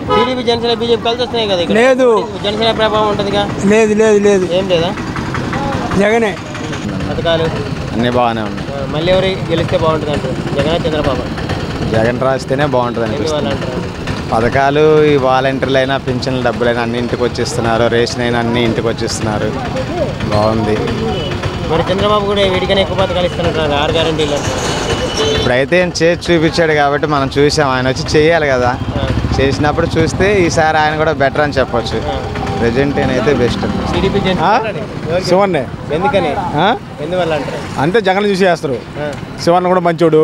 TDP Janasena BJP కలిసి వస్తున్నాయి కదా ఇక్కడ. లేదు, జనసేన ప్రభావం ఉంటుందిగా. లేదు లేదు లేదు, ఏం లేదా? జగనే. పథకాలు అన్నీ బాగానే ఉన్నాయి. మళ్ళీ ఎవరు గెలిస్తే బాగుంటుంది అంటారు? జగన్, చంద్రబాబు? జగన్ రాస్తేనే బాగుంటుంది అనిపిస్తుంది. పథకాలు ఈ వాలంటీర్లు అయినా పింఛన్ల డబ్బులైనా అన్ని ఇంటికి వచ్చిస్తున్నారు, రేషన్ అయినా అన్ని ఇంటికి వచ్చిస్తున్నారు, బాగుంది. మరి చంద్రబాబు కూడా వీటికైనా ఎక్కువ పథకాలు ఇస్తున్నారు, 6 గ్యారెంటీలు. ఇప్పుడైతే ఆయన చేసి చూపించాడు కాబట్టి మనం చూసాం, ఆయన వచ్చి చేయాలి కదా. చేసినప్పుడు చూస్తే ఈసారి ఆయన కూడా బెటర్ అని చెప్పొచ్చు. ప్రెజెంట్ అయితే బెస్ట్. శివన్నే. ఎందుకని? ఎందువల్ల అంటారు? అంటే జగన్ చూసి చేస్తారు. శివన్న కూడా మంచోడు,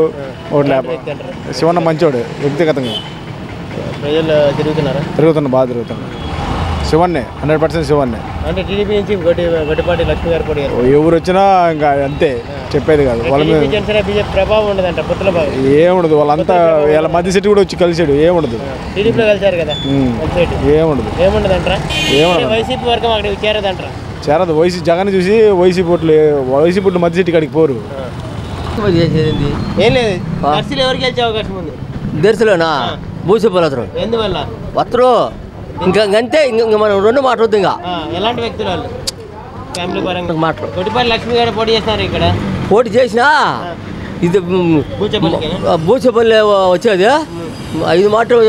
శివన్న మంచోడు వ్యక్తిగతంగా. ప్రజలు తిరుగుతున్నా, బాగా తిరుగుతున్నా. శివన్నే 100% శివన్నే. అంటే టీడీపీ నుంచి గొట్టిపాటి లక్ష్మి గారు పోటీ ఎవరు వచ్చినా ఇంకా అంతే, చెప్పేది కాదు. వాళ్ళ మీద బీజేపీ ప్రభావం ఉండదంట. పొత్తుల భాగం ఏముండదు, వాళ్ళంతా వీళ్ళ మధ్య సిటీ కూడా వచ్చి కలిసాడు, ఏముండదు. టీడీపీలో కలిసారు కదా, ఏముండదు, ఏముండదు అంటారా? ఏముండదు. వైసీపీ వర్గం అక్కడ చేరదంటారా? చేరదు. జగన్ చూసి వైసీపీ పుట్లు మధ్య సిటీ కాడికి పోరు. ఏం లేదు. దర్శిలో ఎవరికి గెలిచే అవకాశం ఉంది? దర్శిలోనా? భూసేపల్లి. ఎందువల్ల? వస్తారు ఇంకా అంతే. ఇంకా మనం 2 మాట వద్దు. ఇంకా ఎలాంటి వ్యక్తులు వాళ్ళు? ఫ్యామిలీ పరంగా మాట్లాడు. గొట్టిపాటి లక్ష్మి గారు పోటీ చేస్తున్నారు ఇక్కడ. పోటీ చేసినా ఇది భూసేపల్లి వచ్చేది 5 మాటలు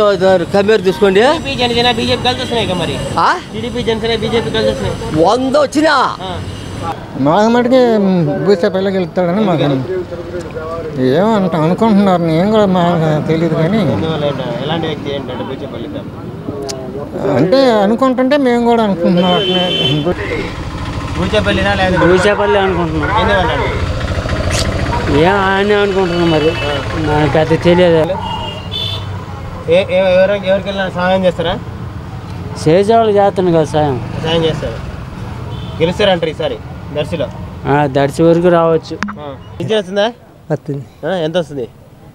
కమ్మేరు తీసుకోండి. జనసేన బీజేపీ కలిసి వస్తున్నాయి మరి. టీడీపీ జనసేన బీజేపీ కలిసి వస్తున్నాయి. 100 వచ్చినా మాకు మటుకి భూసేపల్లికి వెళ్తాడని మాకు ఏమంట అనుకుంటున్నారు. నేను కూడా మాకు తెలియదు కానీ ఎలాంటి వ్యక్తి ఏంటంటే భూచేపల్లి అంటే అనుకుంటుంటే మేము కూడా అనుకుంటున్నాం. భూచేపల్లినా లేదా? భూసేపల్లి అనుకుంటున్నాం. ఏం ఆయన అనుకుంటున్నాం, మరి నాకు అది తెలియదు. ఎవరికి వెళ్ళినా సహాయం చేస్తారా? చేసేవాళ్ళు చేస్తాను కదా, సాయం చేస్తారు. గెలుస్తారంటారు ఈసారి దర్శిలో? దర్శి వరకు రావచ్చు. పింఛన్ వస్తుందా? వస్తుంది. ఎంత వస్తుంది?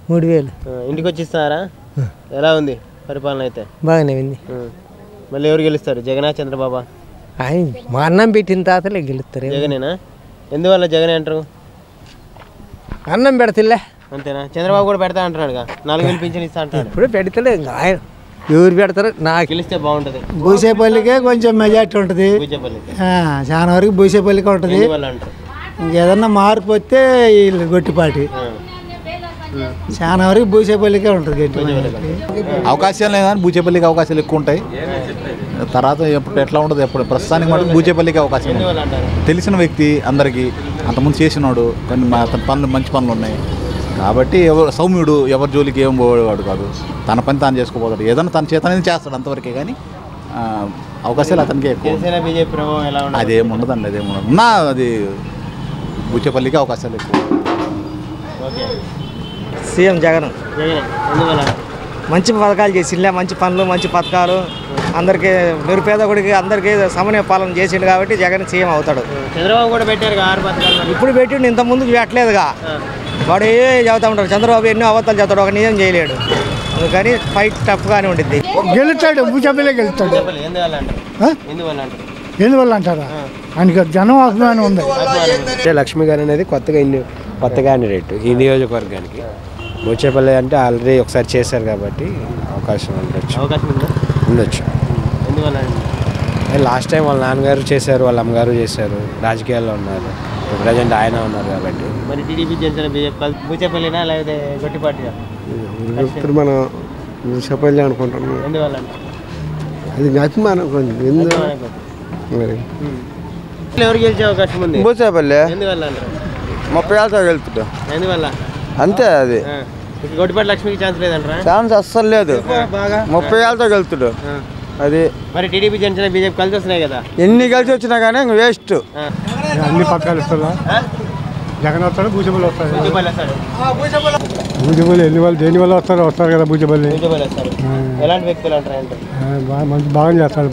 3000. ఇంటికి వచ్చి ఇస్తున్నారా? ఎలా ఉంది పరిపాలన? అయితే బాగానే ఉంది. మళ్ళీ ఎవరు గెలుస్తారు? జగనా, చంద్రబాబా? ఆయన మా అన్నం పెట్టిన తాతలే గెలుస్తారు. జగనేనా? ఎందువల్ల జగనే అంటారు? అన్నం పెడతలే అంతేనా? చంద్రబాబు కూడా పెడతా అంటున్నాడు, 4000 పింఛన్ ఇస్తా అంటాడు. ఇప్పుడు పెడతలే. ఆయన ఎవరు పెడతారు? నాకు గెలిస్తే బాగుంటుంది. భూసేపల్లికే కొంచెం మెజార్టీ ఉంటుంది. చాలా వరకు భూసేపల్లికే ఉంటుంది. ఇంకేదన్నా మార్పు వస్తే వీళ్ళు గొట్టిపాటి. చాలా వరకు భూసేపల్లికే ఉంటుంది. అవకాశాలు లేదని భూచేపల్లికి అవకాశాలు ఎక్కువ ఉంటాయి. తర్వాత ఎప్పుడు ఎట్లా ఉంటుంది, ఎప్పుడు ప్రస్తుతానికి మటుకు భూచేపల్లికి అవకాశం ఉంది. తెలిసిన వ్యక్తి అందరికీ, అంతకుముందు చేసినాడు, కొన్ని అతని పనులు మంచి పనులు ఉన్నాయి కాబట్టి సౌమ్యుడు, ఎవరి జోలికి ఏం పోయేవాడు కాదు. తన పని తాను చేసుకోపోతాడు, ఏదైనా తన చేతనే చేస్తాడు అంతవరకే. కానీ అవకాశాలు అతనికే ఎక్కువ. అదేముండదండి, అదేముండదు. అది భూచేపల్లికి అవకాశాలు ఎక్కువ. సీఎం జగన్ మంచి పథకాలు చేసిండే, మంచి పనులు, మంచి పథకాలు అందరికీ, నిరుపేదకుడికి అందరికీ సమన్వయ పాలన చేసిండు కాబట్టి జగన్ సీఎం అవుతాడు. చంద్రబాబు కూడా పెట్టారు 6 పథకాలు. ఇప్పుడు పెట్టిండు, ఇంతకుముందు పెట్టలేదుగా. వాడు ఏ చెబుతా ఉంటాడు, చంద్రబాబు ఎన్నో అబద్ధాలు చెప్తాడు, ఒక నిజం చేయలేడు. అందుకని ఫైట్ టఫ్గానే ఉంటుంది. గెలుస్తాడు, భూచేపల్లి గెలుస్తాడు. ఎందువల్ల అంటారా? ఆయనకి జనం అభిమానం ఉంది. లక్ష్మి గారు అనేది కొత్త క్యాండిడేట్ ఈ నియోజకవర్గానికి. భూచేపల్లి అంటే ఆల్రెడీ ఒకసారి చేశారు కాబట్టి అవకాశం ఉండొచ్చు. లాస్ట్ టైం వాళ్ళ నాన్నగారు చేశారు, వాళ్ళ అమ్మగారు చేశారు, రాజకీయాల్లో ఉన్నారు. ప్రజెంట్ ఆయన ఉన్నారు కాబట్టి. మరి టీడీపీ జనసేన బీజేపీ భూచేపల్లినా లేకపోతే గొట్టిపాటిగా? మనం భూచేపల్లి అనుకుంటున్నాం. ఎందువల్ల? అది అభిమానం కొంచెం. మరి ఎవరు గెలిచే అవకాశం ఉంది? భూచేపల్లి. ఎందువల్ల? 30 ఏళ్ళతో గెలుస్తాడు. ఎందువల్ల? అంతే. అది గొట్టిపాటి లక్ష్మికి ఛాన్స్ లేదంటారా? ఛాన్స్ అస్సలు లేదు. 30 ఏళ్ళతో గెలుస్తాడు. అది మరి టీడీపీ జనసేన బీజేపీ కలిసి వస్తున్నాయి కదా, ఎన్ని కలిసి వచ్చినా కానీ వేస్ట్. అన్ని పథకాలు ఇస్తారా? జగన్ వస్తాడు, భూచేపల్లి వస్తాడు. భూచేపల్లి దేని వల్ల వస్తారు కదా. భూచేపల్లి ఎలాంటి వ్యక్తులు అంటారు? బాగా చేస్తారు.